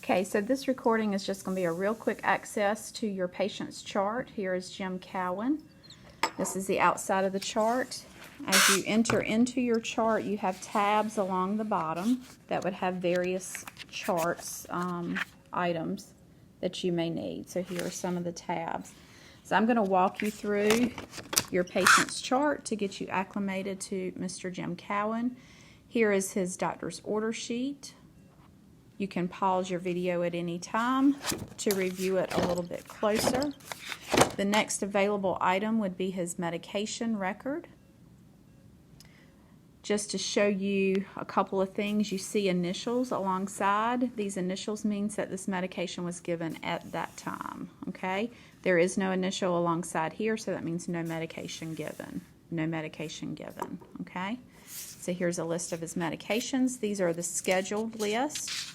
Okay, so this recording is just going to be a real quick access to your patient's chart. Here is Jim Cowan. This is the outside of the chart. As you enter into your chart, you have tabs along the bottom that would have various charts, items that you may need. So here are some of the tabs. So I'm going to walk you through your patient's chart to get you acclimated to Mr. Jim Cowan. Here is his doctor's order sheet. You can pause your video at any time to review it a little bit closer. The next available item would be his medication record. Just to show you a couple of things, you see initials alongside. These initials means that this medication was given at that time, okay? There is no initial alongside here, so that means no medication given. No medication given, okay? So here's a list of his medications. These are the scheduled list.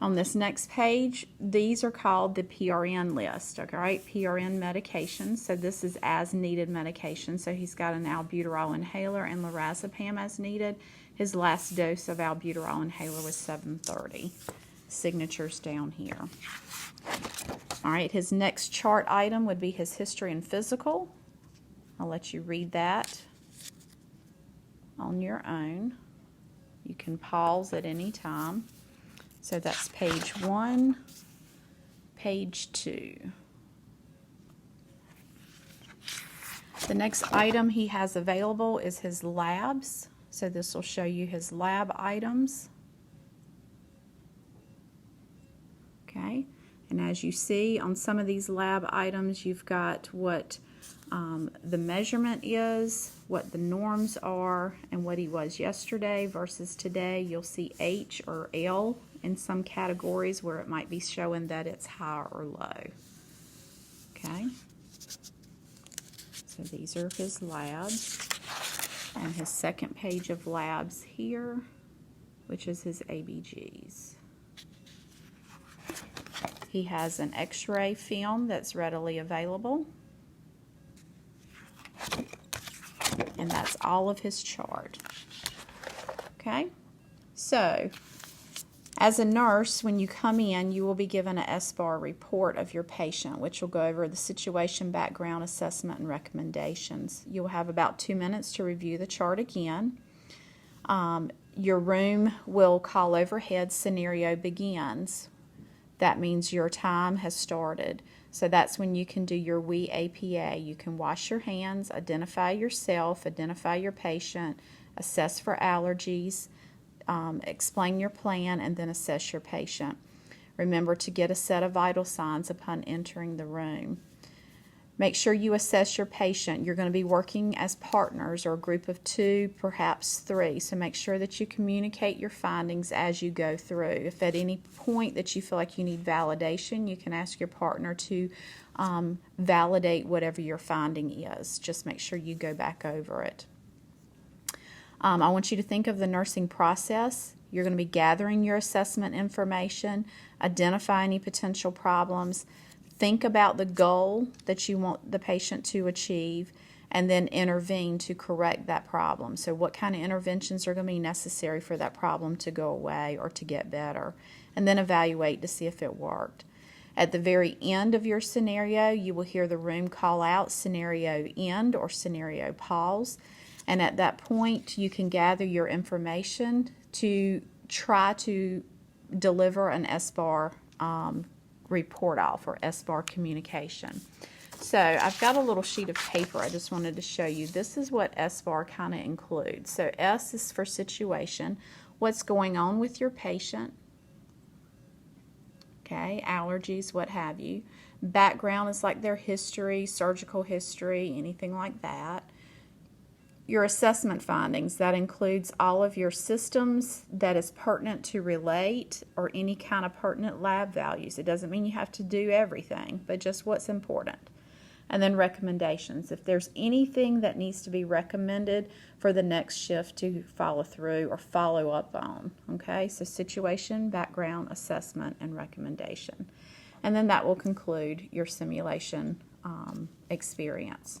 On this next page, these are called the PRN list, okay? PRN medications. So this is as needed medication. So he's got an albuterol inhaler and lorazepam as needed. His last dose of albuterol inhaler was 7:30. Signatures down here. All right, his next chart item would be his history and physical. I'll let you read that on your own. You can pause at any time. So that's page 1, page 2. The next item he has available is his labs. So this will show you his lab items. Okay, and as you see on some of these lab items, you've got what the measurement is, what the norms are, and what he was yesterday versus today. You'll see H or L in some categories where it might be showing that it's high or low. Okay, so these are his labs, and his second page of labs here, which is his ABGs. He has an x-ray film that's readily available. And that's all of his chart. Okay, so as a nurse, when you come in, you will be given a SBAR report of your patient, which will go over the situation, background, assessment, and recommendations. You'll have about 2 minutes to review the chart again. Your room will call overhead, scenario begins. That means your time has started. So that's when you can do your We APA. You can wash your hands, identify yourself, identify your patient, assess for allergies, explain your plan, and then assess your patient. Remember to get a set of vital signs upon entering the room. Make sure you assess your patient. You're going to be working as partners or a group of 2, perhaps 3. So make sure that you communicate your findings as you go through. If at any point that you feel like you need validation, you can ask your partner to validate whatever your finding is. Just make sure you go back over it. I want you to think of the nursing process. You're going to be gathering your assessment information, identify any potential problems, think about the goal that you want the patient to achieve, and then intervene to correct that problem. So what kind of interventions are going to be necessary for that problem to go away or to get better? And then evaluate to see if it worked. At the very end of your scenario, you will hear the room call out scenario end or scenario pause. And at that point, you can gather your information to try to deliver an SBAR report off, or SBAR communication. So I've got a little sheet of paper I just wanted to show you. This is what SBAR kind of includes. So S is for situation, what's going on with your patient, okay, allergies, what have you. Background is like their history, surgical history, anything like that. Your assessment findings, that includes all of your systems that is pertinent to relate or any kind of pertinent lab values. It doesn't mean you have to do everything, but just what's important. And then recommendations. If there's anything that needs to be recommended for the next shift to follow through or follow up on. Okay, so situation, background, assessment, and recommendation. And then that will conclude your simulation experience.